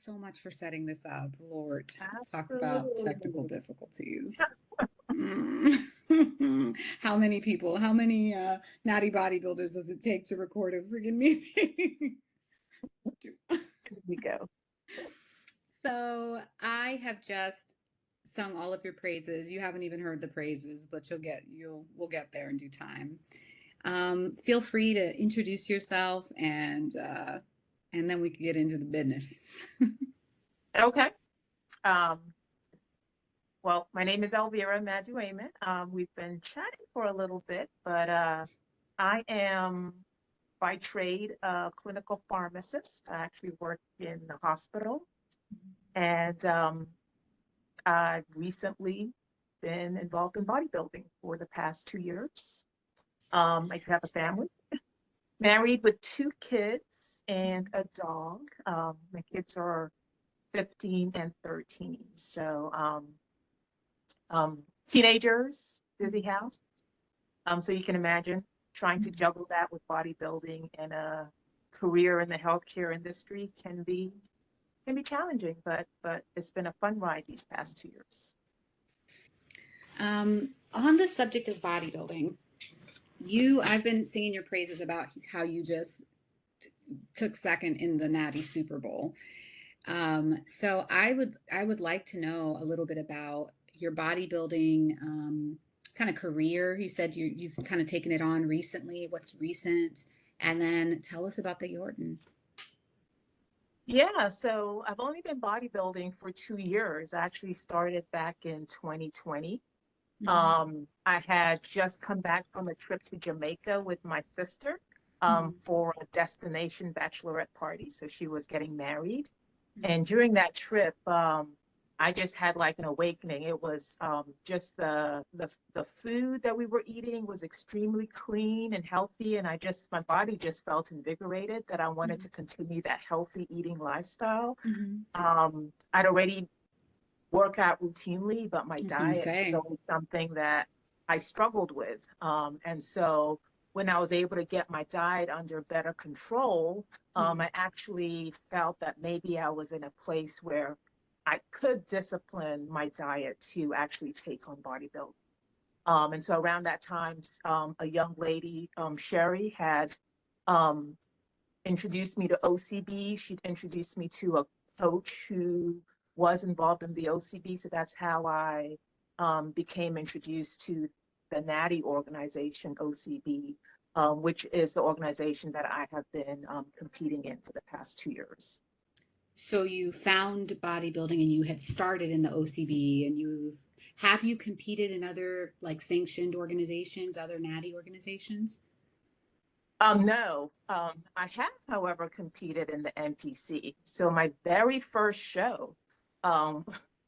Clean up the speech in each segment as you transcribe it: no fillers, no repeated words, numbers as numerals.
so much for setting this up. Lord, talk about technical Absolutely. difficulties. How many people, how many natty bodybuilders does it take to record a freaking meeting? Here we go. So I have just sung all of your praises. You haven't even heard the praises, but we'll get there in due time. Feel free to introduce yourself and then we can get into the business. Okay. Um, well, my name is Elvira Madame. We've been chatting for a little bit, but I am by trade a clinical pharmacist. I actually work in the hospital, and I've recently been involved in bodybuilding for the past 2 years. I have a family, married with 2 kids and a dog. My kids are 15 and 13. So teenagers, busy house. So you can imagine trying to juggle that with bodybuilding and a career in the healthcare industry can be challenging, but it's been a fun ride these past 2 years. On the subject of bodybuilding, I've been singing your praises about how you just took second in the Natty Super Bowl. So I would like to know a little bit about your bodybuilding kind of career. You said you've kind of taken it on recently. What's recent? And then tell us about the Yorton. Yeah, so I've only been bodybuilding for 2 years. I actually started back in 2020. Mm-hmm. I had just come back from a trip to Jamaica with my sister for a destination bachelorette party. So she was getting married. And during that trip, I just had like an awakening. It was just the food that we were eating was extremely clean and healthy, and my body just felt invigorated that I wanted to continue that healthy eating lifestyle. Mm-hmm. I'd already work out routinely, but my I was gonna diet was say. always something that I struggled with. And so when I was able to get my diet under better control, I actually felt that maybe I was in a place where I could discipline my diet to actually take on bodybuilding. And so around that time, a young lady, Sherry, had um, introduced me to OCB. She'd introduced me to a coach who was involved in the OCB. So that's how I became introduced to the Natty organization, OCB, which is the organization that I have been competing in for the past 2 years. So you found bodybuilding and you had started in the OCB and have you competed in other like sanctioned organizations, other natty organizations? No, I have, however, competed in the NPC. So my very first show, um,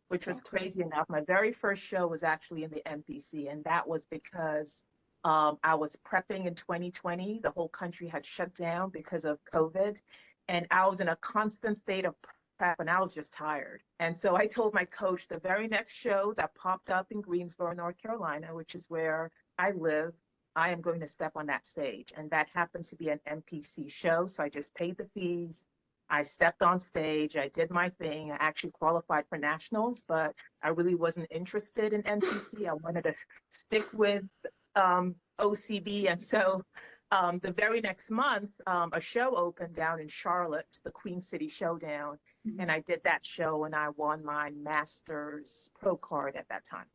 which was Talk to us. crazy enough, my very first show was actually in the NPC, and that was because I was prepping in 2020. The whole country had shut down because of COVID, and I was in a constant state of prep, and I was just tired. And so I told my coach the very next show that popped up in Greensboro, North Carolina, which is where I live, I am going to step on that stage. And that happened to be an NPC show. So I just paid the fees. I stepped on stage. I did my thing. I actually qualified for nationals, but I really wasn't interested in NPC. I wanted to stick with OCB. And so the very next month, a show opened down in Charlotte, the Queen City Showdown. Mhm. And I did that show and I won my master's pro card at that time.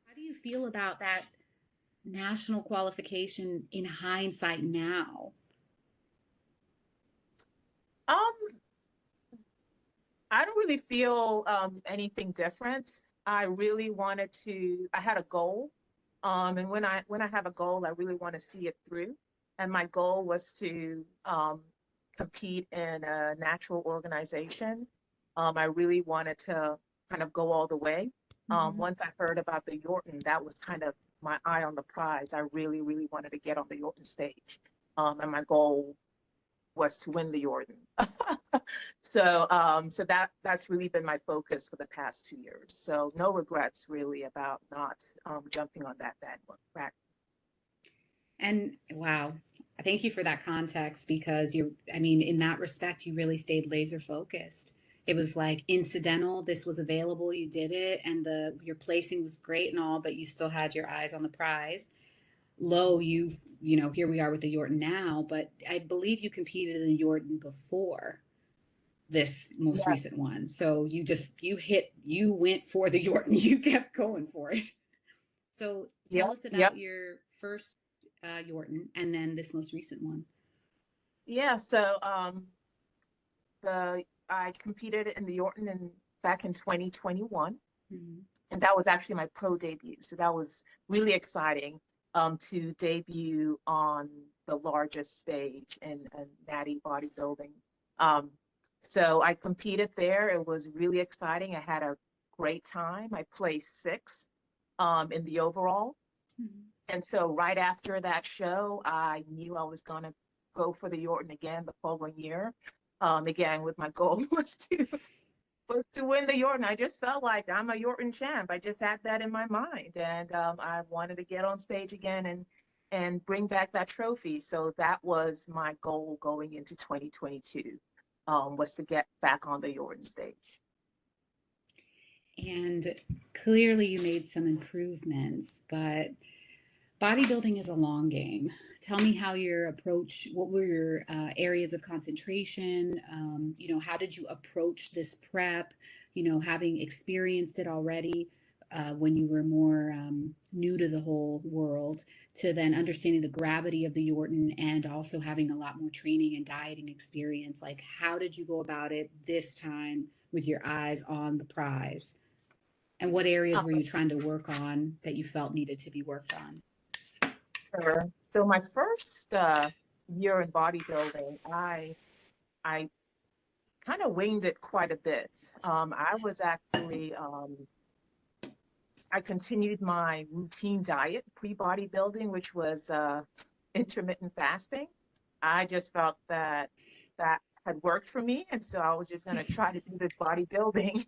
How do you feel about that national qualification in hindsight now? Um, I don't really feel anything different. I really wanted to, I had a goal. And when I have a goal, I really want to see it through. And my goal was to compete in a natural organization. I really wanted to kind of go all the way. Mhm. Once I heard about the Yorton, that was kind of my eye on the prize. I really, really wanted to get on the Yorton stage. And my goal was to win the Yorton. So that's really been my focus for the past 2 years. So no regrets really about not jumping on that bandwagon. And wow, thank you for that context because I mean, in that respect, you really stayed laser focused. it was like incidental. This was available, you did it, and your placing was great and all, but you still had your eyes on the prize. Low, here we are with the Yorton now, but I believe you competed in the Yorton before this most Yes. recent one. So you went for the Yorton, you kept going for it. So tell Yep. us Yep. about your first Yorton and then this most recent one. Yeah. So I competed in the Yorton back in 2021. Mm-hmm. And that was actually my pro debut. So that was really exciting to debut on the largest stage in Natty bodybuilding. Um, so I competed there. It was really exciting. I had a great time. I placed sixth in the overall. Mm-hmm. And so right after that show, I knew I was going to go for the Yorton again the following year. Again, with my goal was to win the Yorton. I just felt like I'm a Yorton champ. I just had that in my mind, and I wanted to get on stage again and bring back that trophy. So that was my goal going into 2022, was to get back on the Yorton stage. And clearly you made some improvements, but bodybuilding is a long game. Tell me how your approach, what were your areas of concentration? How did you approach this prep? Having experienced it already when you were more new to the whole world, to then understanding the gravity of the Yorton and also having a lot more training and dieting experience. Like, how did you go about it this time with your eyes on the prize? And what areas were you trying to work on that you felt needed to be worked on? Sure. So my first year in bodybuilding, I kind of winged it quite a bit. I was actually I continued my routine diet pre-bodybuilding, which was intermittent fasting. I just felt that that had worked for me, and so I was just going to try to do this bodybuilding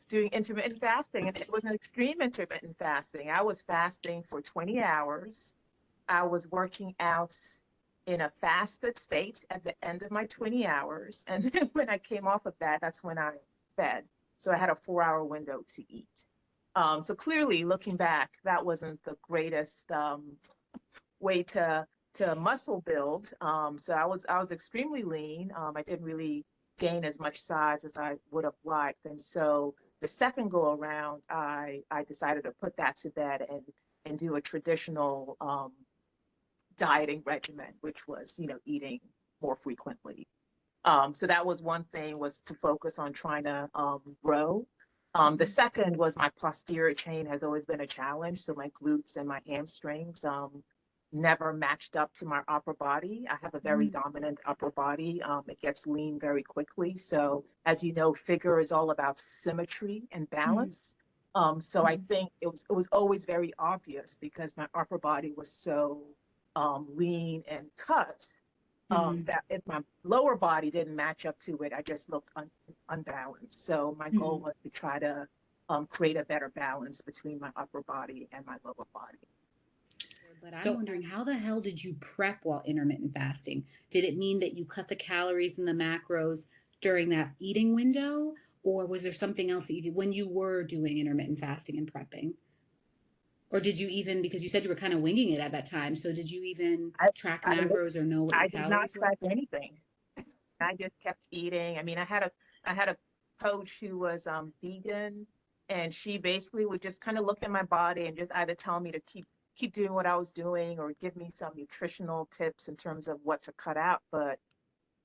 doing intermittent fasting, and it was an extreme intermittent fasting. I was fasting for 20 hours. I was working out in a fasted state at the end of my 20 hours, and then when I came off of that, that's when I fed. So I had a 4-hour window to eat. So clearly, looking back, that wasn't the greatest way to muscle build. So I was extremely lean. I didn't really gain as much size as I would have liked, and so the second go around, I decided to put that to bed and do a traditional dieting regimen, which was eating more frequently. So that was one thing, was to focus on trying to grow. The Mm-hmm. second was my posterior chain has always been a challenge. So my glutes and my hamstrings never matched up to my upper body. I have a very dominant upper body. It gets lean very quickly. So as you know, figure is all about symmetry and Mm-hmm. balance. So I think it was always very obvious because my upper body was so lean and cut, Mm-hmm. that if my lower body didn't match up to it, I just looked unbalanced. So my goal Mm-hmm. was to try to create a better balance between my upper body and my lower body. But I'm wondering, how the hell did you prep while intermittent fasting? Did it mean that you cut the calories and the macros during that eating window? Or was there something else that you did when you were doing intermittent fasting and prepping? Or did you even, because you said you were kind of winging it at that time, so did you even I, track I, macros or know what your I did not calories were? track anything. I just kept eating. I mean, I had a coach who was vegan, and she basically would just kind of look at my body and just either tell me to keep doing what I was doing or give me some nutritional tips in terms of what to cut out. But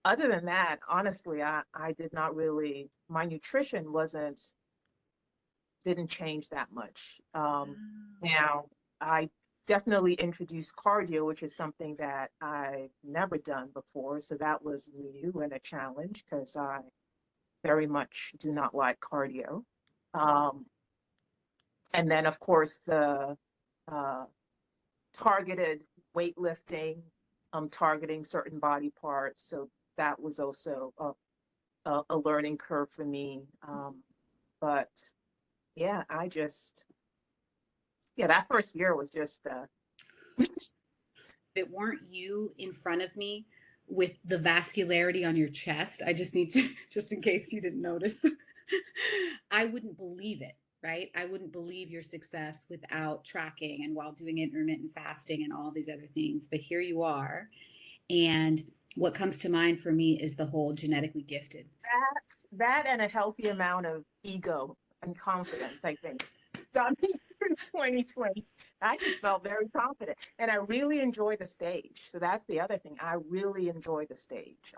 other than that, honestly, I did not really, my nutrition didn't change that much. Now, I definitely introduced cardio, which is something that I've never done before. So that was new and a challenge because I very much do not like cardio. Um, and then, of course, the uh, targeted weightlifting, targeting certain body parts. So that was also a learning curve for me. But yeah, yeah, that first year was just If it weren't you in front of me with the vascularity on your chest. I just need to, just in case you didn't notice, I wouldn't believe it, right? I wouldn't believe your success without tracking and while doing intermittent fasting and all these other things. But here you are. And what comes to mind for me is the whole genetically gifted. That and a healthy amount of ego and confidence, I think, got me through 2020. I just felt very confident, and I really enjoy the stage. So that's the other thing. I really enjoy the stage.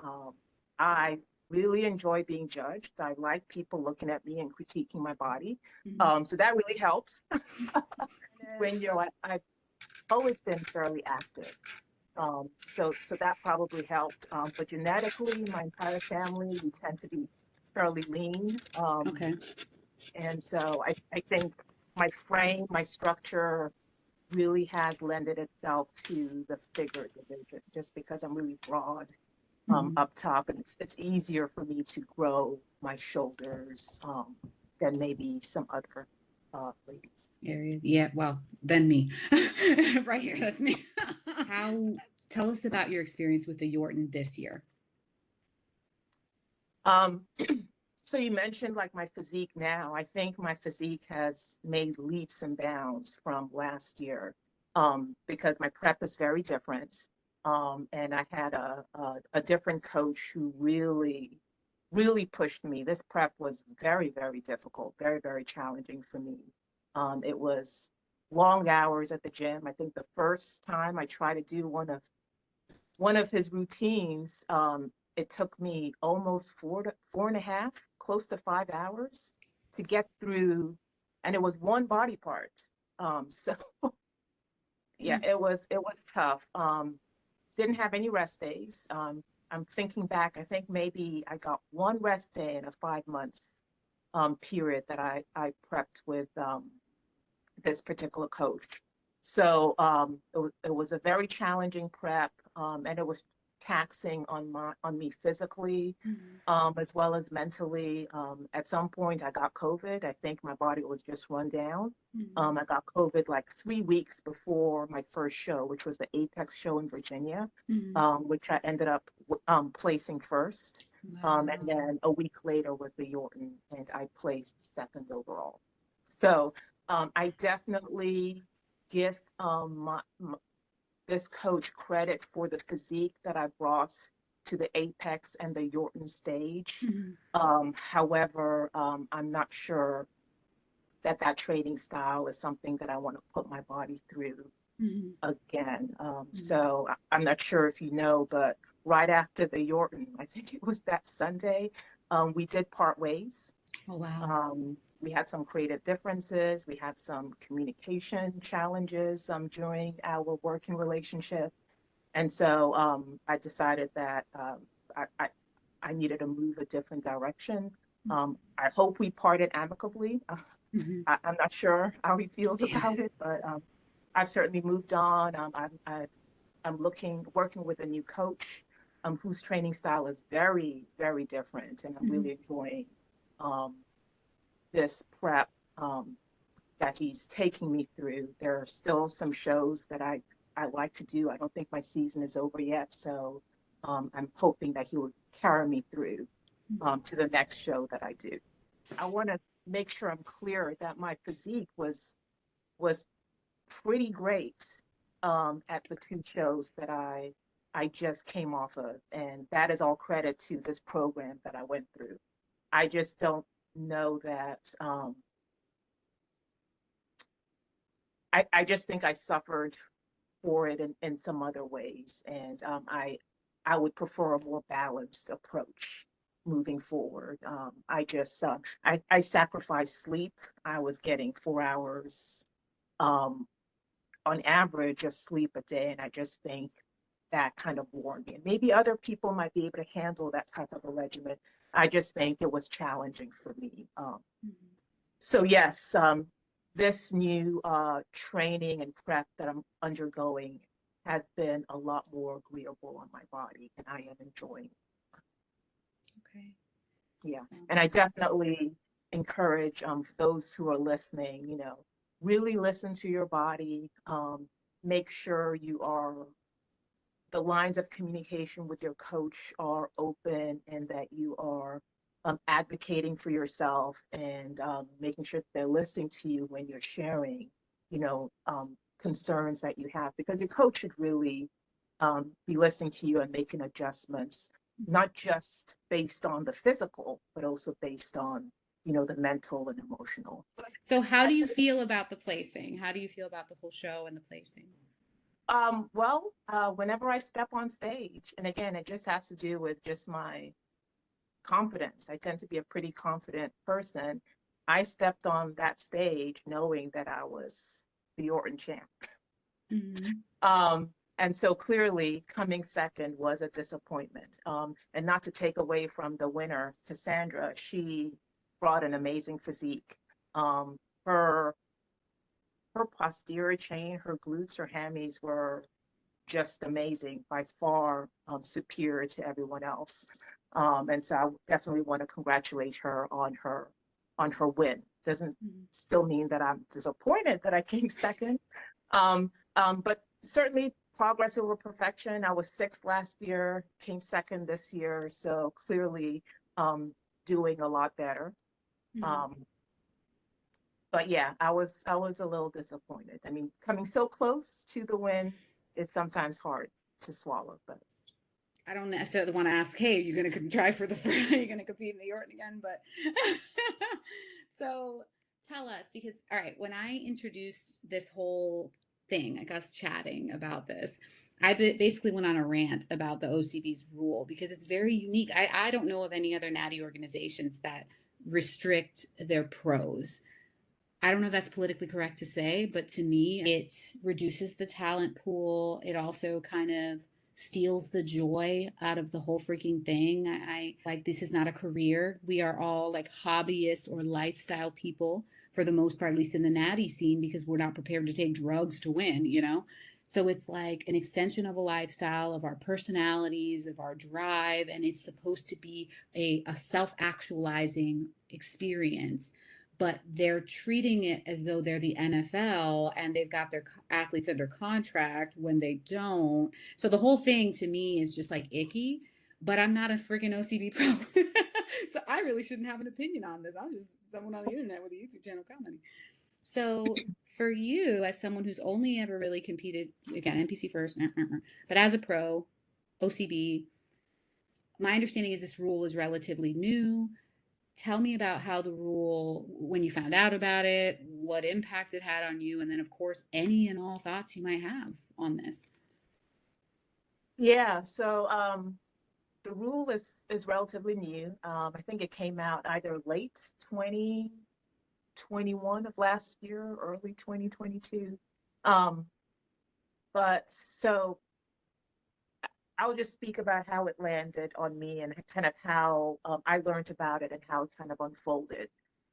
I really enjoy being judged. I like people looking at me and critiquing my body. So that really helps. When I've always been fairly active. So that probably helped. But genetically, my entire family, we tend to be fairly lean. Okay. And so I think my frame, my structure really has lended itself to the figure division just because I'm really broad up top, and it's easier for me to grow my shoulders than maybe some other ladies. Area. Yeah, well, then me. Right here, that's me. How Tell us about your experience with the Yorton this year. Um, so you mentioned like my physique now. I think my physique has made leaps and bounds from last year because my prep is very different. And I had a different coach who really pushed me. This prep was very, very difficult, very, very challenging for me. It was long hours at the gym. I think the first time I tried to do one of his routines, it took me almost 4 and a half, close to 5 hours to get through, and it was one body part. So yeah, it was tough. Didn't have any rest days. I'm thinking back, I think maybe I got one rest day in a 5 month period that I prepped with this particular coach. So it was a very challenging prep, and it was taxing on me physically, as well as mentally. At some point, I got COVID. I think my body was just run down. I got COVID like 3 weeks before my first show, which was the Apex show in Virginia, which I ended up placing first. Wow. And then a week later was the Yorton, and I placed second overall. So I definitely give this coach credit for the physique that I brought to the Apex and the Yorton stage. However, I'm not sure that training style is something that I want to put my body through again. So I'm not sure if you know, but right after the Yorton, I think it was that Sunday, we did part ways. Oh, wow. We had some creative differences. We had some communication challenges during our working relationship. And so I decided that I needed to move a different direction. I hope we parted amicably. I'm not sure how he feels about it, but I've certainly moved on. I'm working with a new coach whose training style is very, very different. And I'm really enjoying this prep that he's taking me through. There are still some shows that I like to do. I don't think my season is over yet. So I'm hoping that he will carry me through to the next show that I do. I want to make sure I'm clear that my physique was pretty great at the two shows that I just came off of. And that is all credit to this program that I went through. I just don't know that I just think I suffered for it in some other ways. And I would prefer a more balanced approach moving forward. I sacrificed sleep. I was getting 4 hours on average of sleep a day. And I just think that kind of wore me. And maybe other people might be able to handle that type of a regimen. I just think it was challenging for me. So yes, this new training and prep that I'm undergoing has been a lot more agreeable on my body, and I am enjoying it. Okay. Yeah, and I definitely encourage those who are listening, really listen to your body. Make sure you are the lines of communication with your coach are open and that you are advocating for yourself and making sure that they're listening to you when you're sharing, you know, concerns that you have, because your coach should really be listening to you and making adjustments, not just based on the physical, but also based on, you know, the mental and emotional. So how do you feel about the placing? How do you feel about the whole show and the placing? Whenever I step on stage, and again, it just has to do with just my confidence. I tend to be a pretty confident person. I stepped on that stage knowing that I was the Yorton champ. Mm-hmm. And so clearly coming second was a disappointment. And not to take away from the winner, Cassandra, she brought an amazing physique. Um, her her posterior chain, her glutes, her hammies were just amazing, by far superior to everyone else. And so I definitely want to congratulate her on her win. Doesn't still mean that I'm disappointed that I came second, but certainly progress over perfection. I was sixth last year, came second this year, so clearly doing a lot better. Um, but yeah, I was a little disappointed. I mean, coming so close to the win is sometimes hard to swallow, but I don't necessarily want to ask, hey, are you going to try for the are you going to compete in the Yorton again? But so tell us, because, all right, when I introduced this whole thing, like us chatting about this, I basically went on a rant about the OCB's rule because it's very unique. I don't know of any other natty organizations that restrict their pros. I don't know if that's politically correct to say, but to me, it reduces the talent pool. It also kind of steals the joy out of the whole freaking thing. I like, this is not a career. We are all like hobbyists or lifestyle people for the most part, at least in the natty scene, because we're not prepared to take drugs to win, you know? So it's like an extension of a lifestyle, of our personalities, of our drive, and it's supposed to be a self actualizing experience, but they're treating it as though they're the NFL and they've got their athletes under contract when they don't. So the whole thing to me is just like icky, but I'm not a freaking OCB pro. So I really shouldn't have an opinion on this. I'm just someone on the internet with a YouTube channel commenting. So for you, as someone who's only ever really competed, again, NPC first, but as a pro, OCB, my understanding is this rule is relatively new. Tell me about how the rule, when you found out about it, what impact it had on you, and then, of course, any and all thoughts you might have on this. yeah. So the rule is relatively new. I think it came out either late 2021 of last year, early 2022. Um, but so I'll just speak about how it landed on me and kind of how I learned about it and how it kind of unfolded.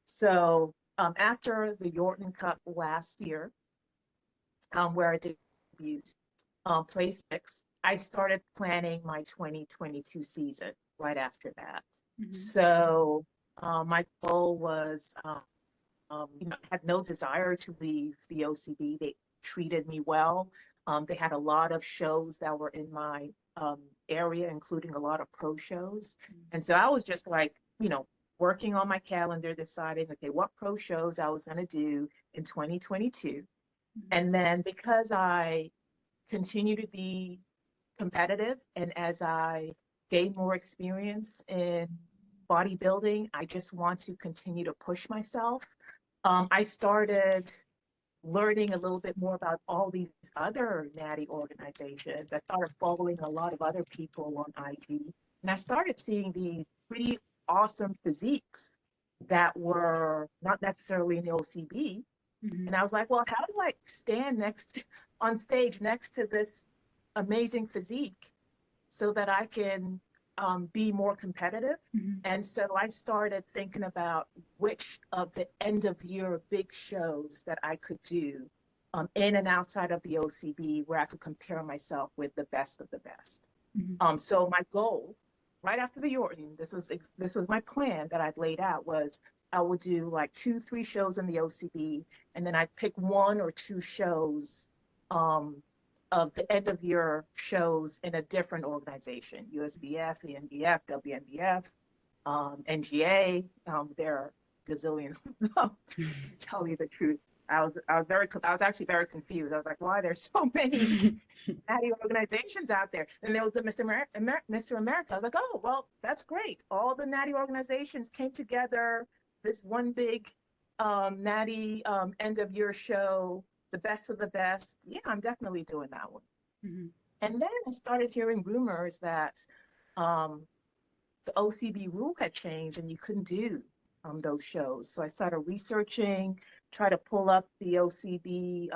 So after the Yorton Cup last year, where I debuted, place six, I started planning my 2022 season right after that. Mm-hmm. So my goal was, you know, I had no desire to leave the OCB. They treated me well. They had a lot of shows that were in my area, including a lot of pro shows. And so I was just like, you know, working on my calendar, deciding, okay, what pro shows I was going to do in 2022. And then because I continue to be competitive and as I gain more experience in bodybuilding, I just want to continue to push myself. I started learning a little bit more about all these other natty organizations. I started following a lot of other people on IG, and I started seeing these pretty awesome physiques that were not necessarily in the OCB. Mm-hmm. And I was like, well, how do I stand next on stage next to this amazing physique so that I can be more competitive? Mm-hmm. And so I started thinking about which of the end of year big shows that I could do in and outside of the OCB where I could compare myself with the best of the best. Mm-hmm. So my goal, right after the Yorton, this was my plan that I'd laid out, was I would do like 2, 3 shows in the OCB, and then I'd pick 1 or 2 shows of the end of year shows in a different organization, USBF, ENBF, WNBF, NGA. There are gazillion, to tell you the truth. I was actually very confused. I was like, why there's so many natty organizations out there? And there was the Mr. America. I was like, oh, well, that's great. All the natty organizations came together, this one big natty end of year show, the best of the best. Yeah, I'm definitely doing that one. Mm-hmm. And then I started hearing rumors that um, the OCB rule had changed and you couldn't do those shows. So I started researching, try to pull up the OCB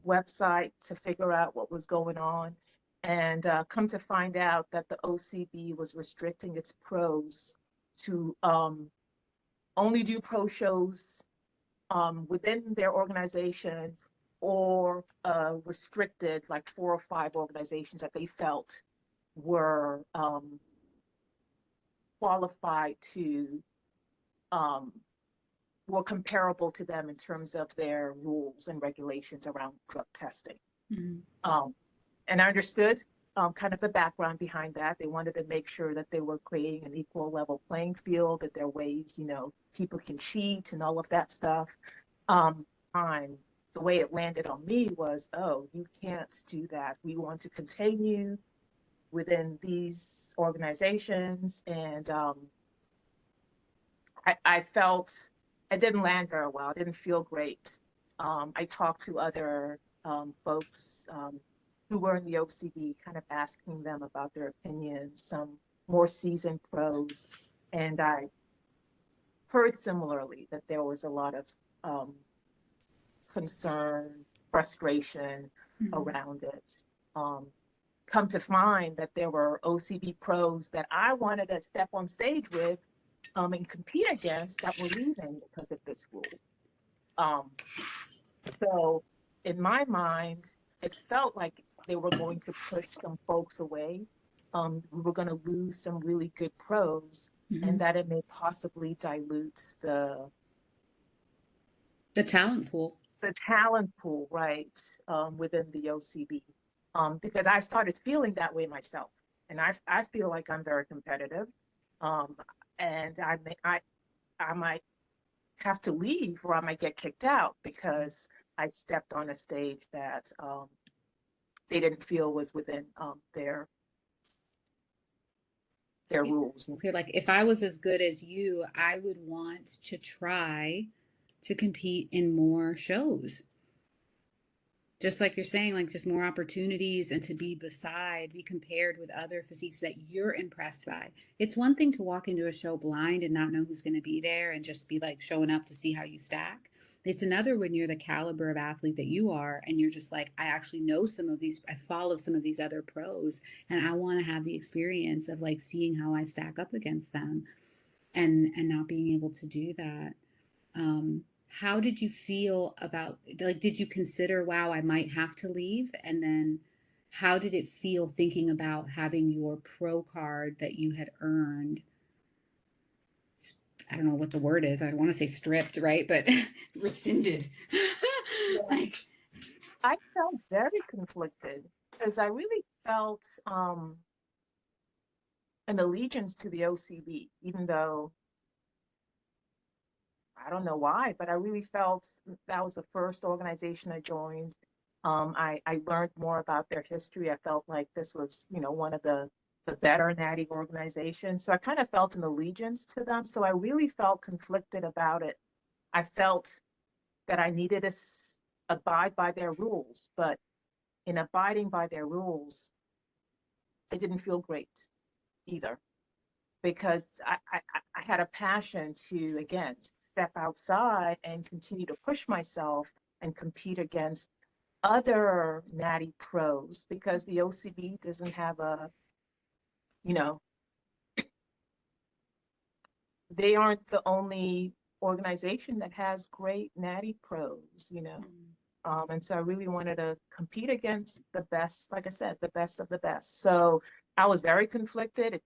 website to figure out what was going on, and come to find out that the OCB was restricting its pros to only do pro shows within their organization, or restricted like 4 or 5 organizations that they felt were qualified to, were comparable to them in terms of their rules and regulations around drug testing. Mm-hmm. And I understood kind of the background behind that. They wanted to make sure that they were creating an equal level playing field, that there are ways, you know, people can cheat and all of that stuff. And the way it landed on me was, oh, you can't do that. We want to contain you within these organizations. And I felt it didn't land very well. It didn't feel great. I talked to other folks who were in the OCB, kind of asking them about their opinions, some more seasoned pros. And I heard similarly that there was a lot of concern, frustration around it. Come to find that there were OCB pros that I wanted to step on stage with and compete against that were leaving because of this rule. So in my mind, it felt like they were going to push some folks away. We were going to lose some really good pros, and that it may possibly dilute the talent pool. The talent pool, right, within the OCB. Because I started feeling that way myself. And I feel like I'm very competitive. And I might have to leave, or I might get kicked out because I stepped on a stage that they didn't feel was within their rules. You're like, if I was as good as you, I would want to try to compete in more shows. Just like you're saying, like just more opportunities, and to be compared with other physiques that you're impressed by. It's one thing to walk into a show blind and not know who's going to be there and just be like showing up to see how you stack. It's another when you're the caliber of athlete that you are, and you're just like, I actually know some of these, I follow some of these other pros, and I want to have the experience of like seeing how I stack up against them, and not being able to do that. How did you feel about, like, did you consider, wow, I might have to leave? And then how did it feel thinking about having your pro card that you had earned, I don't know what the word is, I don't want to say stripped, right? But rescinded. Like, I felt very conflicted because I really felt an allegiance to the OCB, even though I don't know why, but I really felt that was the first organization I joined. I learned more about their history. I felt like this was, you know, one of the better natty organizations. So I kind of felt an allegiance to them. So I really felt conflicted about it. I felt that I needed to abide by their rules, but in abiding by their rules, it didn't feel great either, because I had a passion to, again, step outside and continue to push myself and compete against other natty pros, because the OCB doesn't have a, you know, they aren't the only organization that has great natty pros, you know. And so I really wanted to compete against the best, like I said, the best of the best. So I was very conflicted.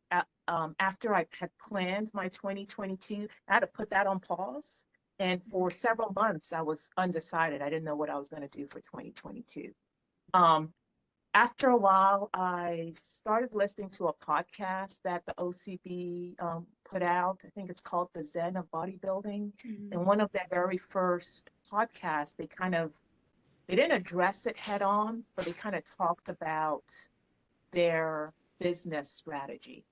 After I had planned my 2022, I had to put that on pause. And for several months, I was undecided. I didn't know what I was going to do for 2022. after a while, I started listening to a podcast that the OCB put out. I think it's called The Zen of Bodybuilding. Mhm. And one of their very first podcasts, they didn't address it head on, but they kind of talked about their business strategy.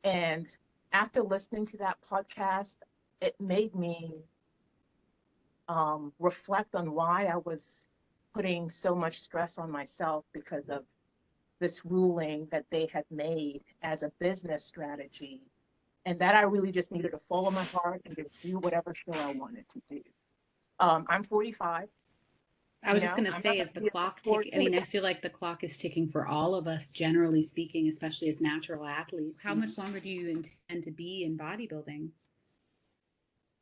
And after listening to that podcast, it made me reflect on why I was putting so much stress on myself because of this ruling that they had made as a business strategy, and that I really just needed to follow my heart and just do whatever show I wanted to do. I'm 45. I was just going to I'm not say, going is to the be in the clock sport. tick? I mean, I feel like the clock is ticking for all of us, generally speaking, especially as natural athletes. How much longer do you intend to be in bodybuilding?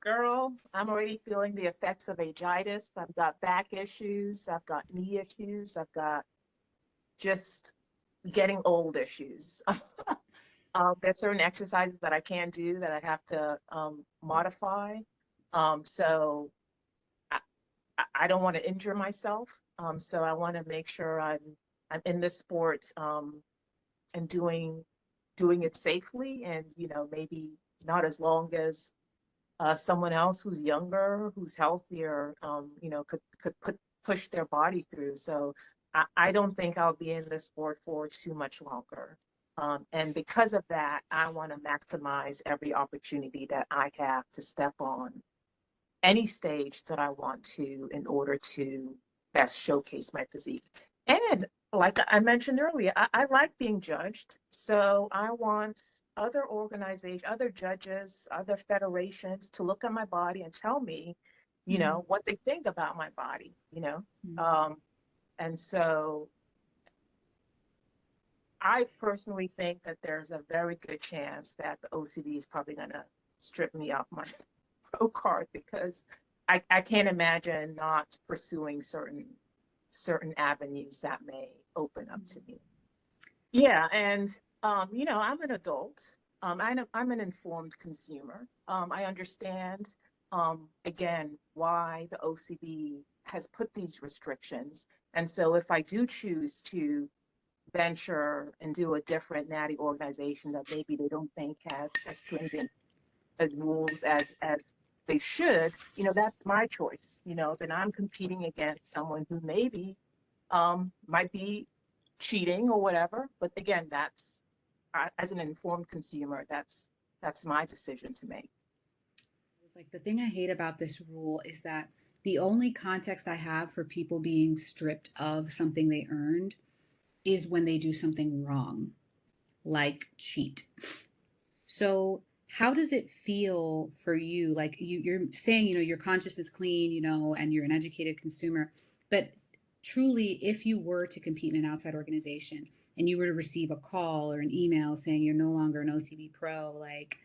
Girl, I'm already feeling the effects of agitis. I've got back issues. I've got knee issues. I've got just getting old issues. There's certain exercises that I can't do that I have to modify. So I don't want to injure myself. So I want to make sure I'm in this sport and doing it safely, and maybe not as long as someone else who's younger, who's healthier, could push their body through. So I don't think I'll be in this sport for too much longer. And because of that, I want to maximize every opportunity that I have to step on any stage that I want to in order to best showcase my physique. And like I mentioned earlier, I like being judged. So I want other organizations, other judges, other federations to look at my body and tell me, what they think about my body. And so I personally think that there's a very good chance that the OCB is probably going to strip me off my pro card because I can't imagine not pursuing certain avenues that may open up to me. Yeah, and I'm an adult. I'm an informed consumer. I understand again why the OCB has put these restrictions, and so if I do choose to venture and do a different natty organization that maybe they don't think has as stringent as rules as they should, that's my choice. Then I'm competing against someone who maybe might be cheating or whatever. But again, that's as an informed consumer, that's my decision to make. It's like the thing I hate about this rule is that the only context I have for people being stripped of something they earned is when they do something wrong, like cheat. So how does it feel for you? Like you're saying, your conscience is clean, and you're an educated consumer, but truly, if you were to compete in an outside organization and you were to receive a call or an email saying you're no longer an OCB pro, like,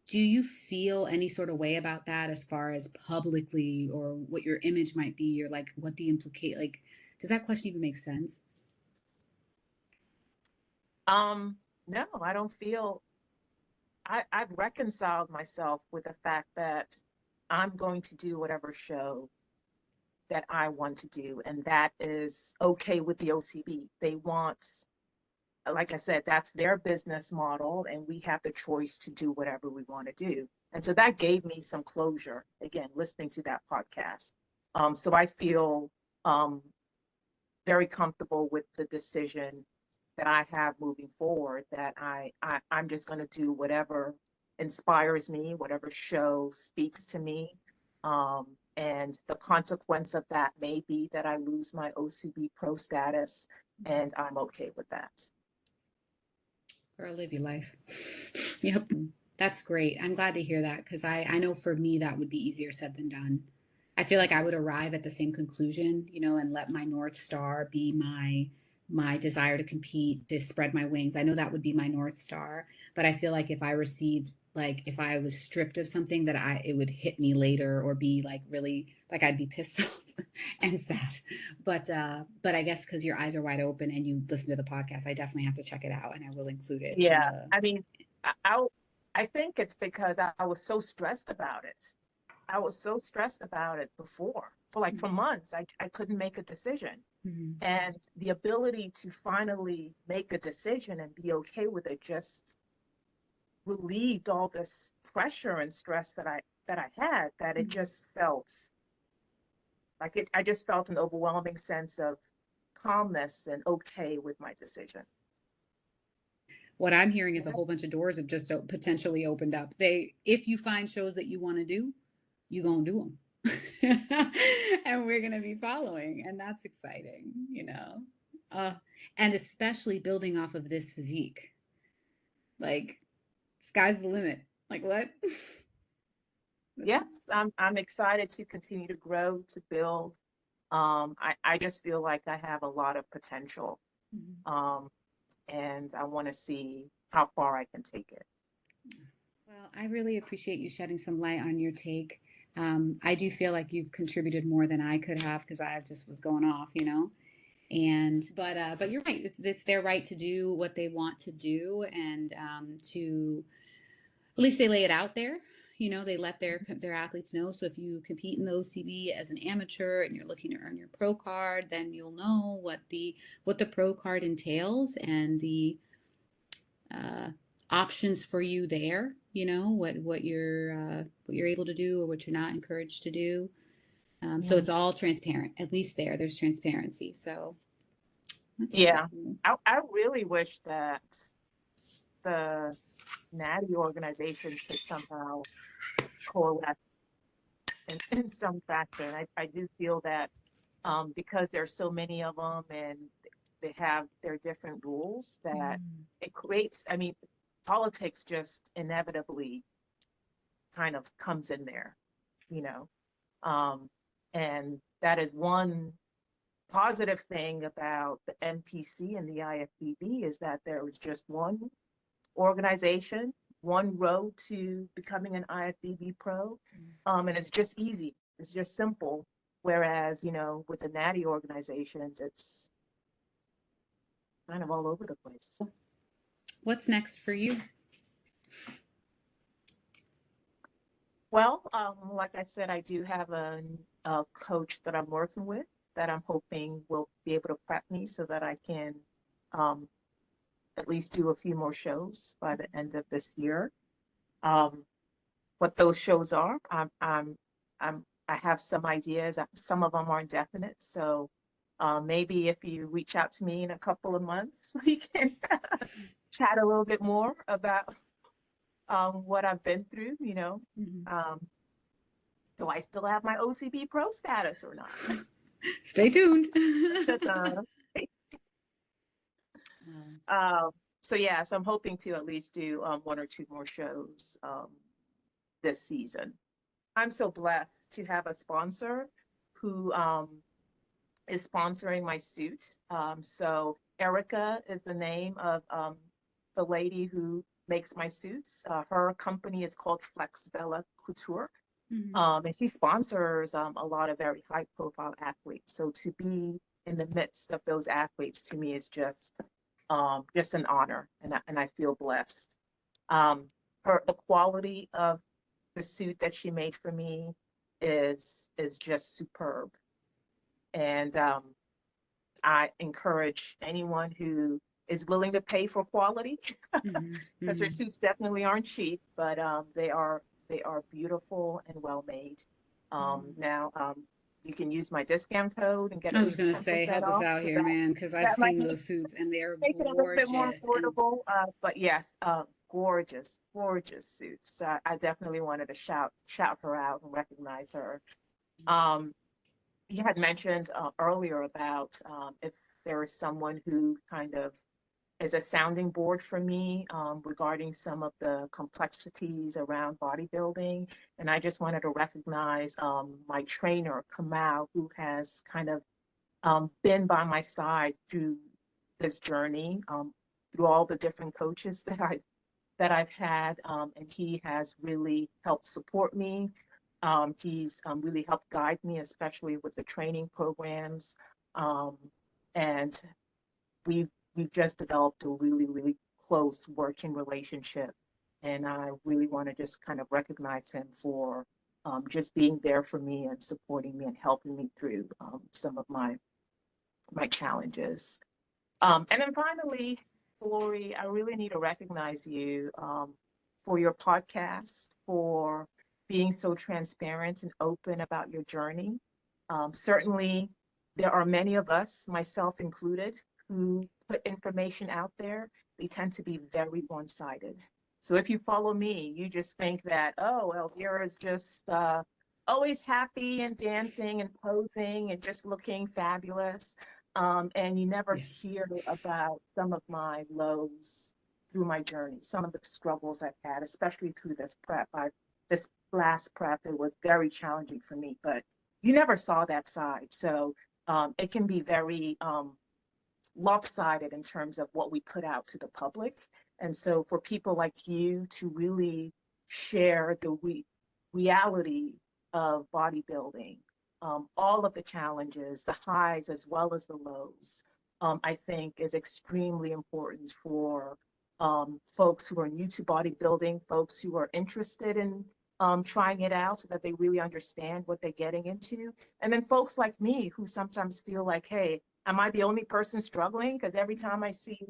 do you feel any sort of way about that as far as publicly or what your image might be or like what the implicate, like, does that question even make sense? No, I don't feel I've reconciled myself with the fact that I'm going to do whatever show that I want to do, and that is okay with the OCB. They want, like I said, that's their business model, and we have the choice to do whatever we want to do. And so that gave me some closure, again, listening to that podcast. So I feel um, very comfortable with the decision that I have moving forward, that I'm just going to do whatever inspires me, whatever show speaks to me. And the consequence of that may be that I lose my OCB pro status, and I'm okay with that. Girl, live your life. Yep. That's great. I'm glad to hear that because I know for me that would be easier said than done. I feel like I would arrive at the same conclusion, and let my North Star be my desire to compete, to spread my wings. I know that would be my North Star, but I feel like if I received, like if I was stripped of something that it would hit me later or be like really like I'd be pissed off and sad. But I guess because your eyes are wide open and you listen to the podcast, I definitely have to check it out and I will include it in Yeah, the. I mean, I think it's because I was so stressed about it. I was so stressed about it before, for months. I couldn't make a decision. Mhm. And the ability to finally make a decision and be okay with it just relieved all this pressure and stress that I had, that it just felt like it, I just felt an overwhelming sense of calmness and okay with my decision. What I'm hearing is a whole bunch of doors have just potentially opened up. If you find shows that you want to do, you gonna do them. And we're gonna be following, and that's exciting, you know. Uh, and especially building off of this physique, like sky's the limit. Like what? Yes, I'm excited to continue to grow, to build. I just feel like I have a lot of potential. Mhm. Um, and I want to see how far I can take it. Well, I really appreciate you shedding some light on your take. I do feel like you've contributed more than I could have because I just was going off, you know. And but you're right. It's their right to do what they want to do, and to at least they lay it out there. You know, they let their athletes know. So if you compete in the OCB as an amateur and you're looking to earn your pro card, then you'll know what the pro card entails and the uh, options for you there. You know what you're able to do or what you're not encouraged to do. So Mhm. it's all transparent. At least there's transparency. So that's Yeah, wonderful. I really wish that the Natty organization could somehow coalesce in some factor. And I do feel that because there's so many of them and they have their different rules, that Mm. it creates, I mean, politics just inevitably kind of comes in there, you know. Um, and that is one positive thing about the NPC and the IFBB, is that there is just one organization, one road to becoming an IFBB pro. And it's just easy. It's just simple. Whereas, you know, with the Natty organizations, it's kind of all over the place. What's next for you? Well, like I said, I do have a coach that I'm working with that I'm hoping will be able to prep me so that I can um, at least do a few more shows by the end of this year. Um, what those shows are, I have some ideas. Some of them aren't definite, so maybe if you reach out to me in a couple of months, we can chat a little bit more about what I've been through. You know, Mhm. um, do I still have my OCB pro status or not? Stay tuned. Um, Um, so yeah, so I'm hoping to at least do one or two more shows this season. I'm so blessed to have a sponsor who is sponsoring my suit. So Erica is the name of the lady who makes my suits. Her company is called FlexiBella Couture. mhm. And she sponsors a lot of very high profile athletes. So to be in the midst of those athletes to me is just an honor, and I feel blessed. Um, the quality of the suit that she made for me is just superb, and I encourage anyone who is willing to pay for quality, Mhm. because her Mhm. suits definitely aren't cheap, but they are beautiful and well made. Mhm. Now you can use my discount code and get I at was least gonna say, 10% help us off. out So here, man, because I've that might seen those suits and they're make it a little bit more gorgeous. And affordable. But yes, gorgeous, gorgeous suits. I definitely wanted to shout her out and recognize her. Um, you had mentioned earlier about if there is someone who kind of is a sounding board for me regarding some of the complexities around bodybuilding. And I just wanted to recognize my trainer, Kamau, who has kind of been by my side through this journey, through all the different coaches that I've had, and he has really helped support me. He's really helped guide me, especially with the training programs, um, and we've we've just developed a really close working relationship. And I really want to just kind of recognize him for just being there for me and supporting me and helping me through some of my my challenges. And then finally, Lori, I really need to recognize you for your podcast, for being so transparent and open about your journey. Certainly, there are many of us, myself included, who put information out there. They tend to be very one-sided. So if you follow me, you just think that, oh, well, Vera is just always happy and dancing and posing and just looking fabulous. And you never Yes. hear about some of my lows through my journey, some of the struggles I've had, especially through this prep. This last prep, it was very challenging for me, but you never saw that side. So it can be very lopsided in terms of what we put out to the public. And so for people like you to really share the reality of bodybuilding, all of the challenges, the highs as well as the lows, I think is extremely important for folks who are new to bodybuilding, folks who are interested in trying it out so that they really understand what they're getting into. And then folks like me who sometimes feel like, hey, am I the only person struggling? Because every time I see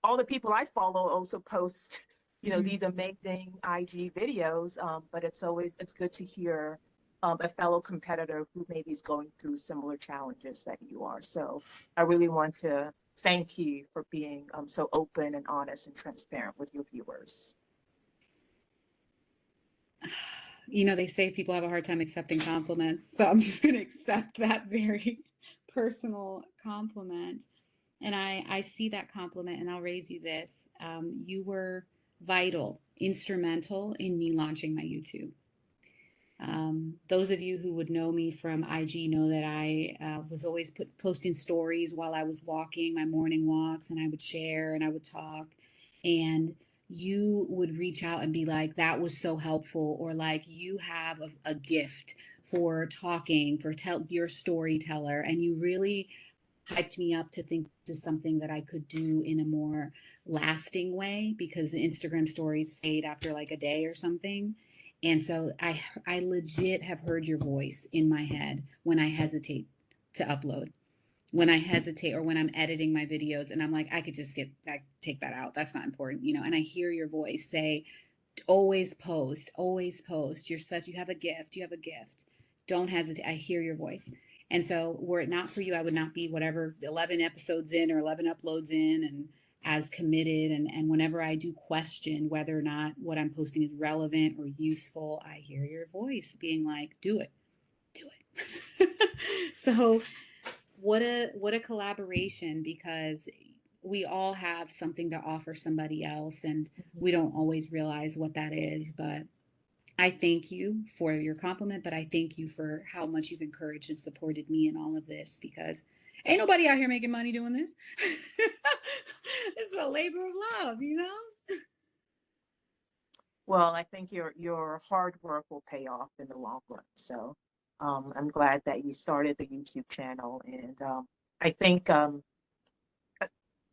all the people I follow also post, these amazing IG videos, but it's good to hear a fellow competitor who maybe is going through similar challenges that you are. So I really want to thank you for being so open and honest and transparent with your viewers. They say people have a hard time accepting compliments, so I'm just going to accept that very personal compliment. And I see that compliment, and I'll raise you this. You were vital, instrumental in me launching my YouTube. Those of you who would know me from IG know that I was always posting stories while I was walking my morning walks, and I would share and I would talk. And you would reach out and be like, that was so helpful, or like, you have a gift for talking, for your storyteller. And you really hyped me up to think to something that I could do in a more lasting way, because the Instagram stories fade after like a day or something. And so I legit have heard your voice in my head when I hesitate to upload, when I hesitate, or when I'm editing my videos and I'm like, I could just take that out. That's not important, and I hear your voice say, always post, always post. You have a gift. You have a gift. Don't hesitate. I hear your voice. And so were it not for you, I would not be whatever 11 episodes in or 11 uploads in and as committed. And whenever I do question whether or not what I'm posting is relevant or useful, I hear your voice being like, do it, do it. So what a collaboration, because we all have something to offer somebody else, and we don't always realize what that is. But I thank you for your compliment, but I thank you for how much you've encouraged and supported me in all of this, because ain't nobody out here making money doing this. It's a labor of love, Well, I think your hard work will pay off in the long run. So I'm glad that you started the YouTube channel, and I think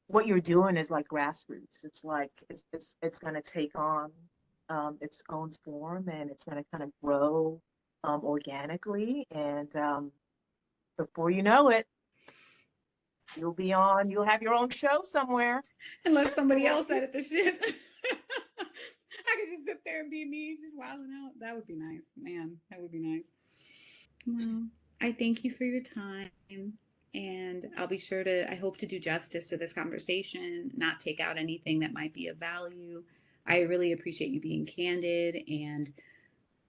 what you're doing is like grassroots. It's like it's going to take on its own form, and it's going to kind of grow organically. And before you know it, you'll have your own show somewhere. Unless somebody else edit the shit. I could just sit there and be me, just wilding out. That would be nice, man. That would be nice. Well, I thank you for your time. And I'll be sure I hope to do justice to this conversation, not take out anything that might be of value. I really appreciate you being candid and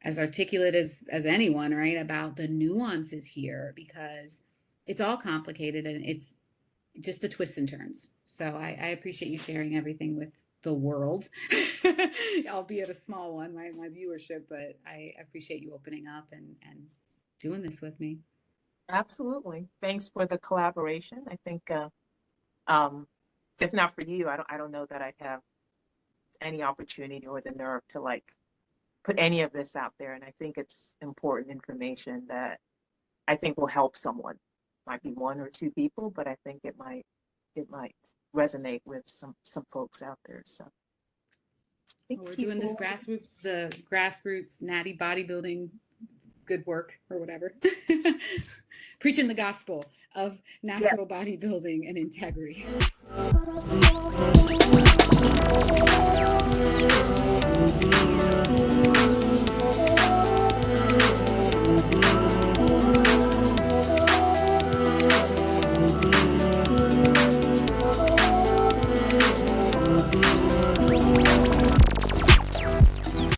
as articulate as anyone, right, about the nuances here, because it's all complicated and it's just the twists and turns. So I appreciate you sharing everything with the world, albeit a small one, my viewership, but I appreciate you opening up and doing this with me. Absolutely. Thanks for the collaboration. I think if not for you, I don't know that I'd have any opportunity or the nerve to like put any of this out there. And I think it's important information that I think will help someone. Might be one or two people, but I think it might resonate with some folks out there. So Well, we're doing this the grassroots Natty bodybuilding good work or whatever. Preaching the gospel of natural bodybuilding and integrity.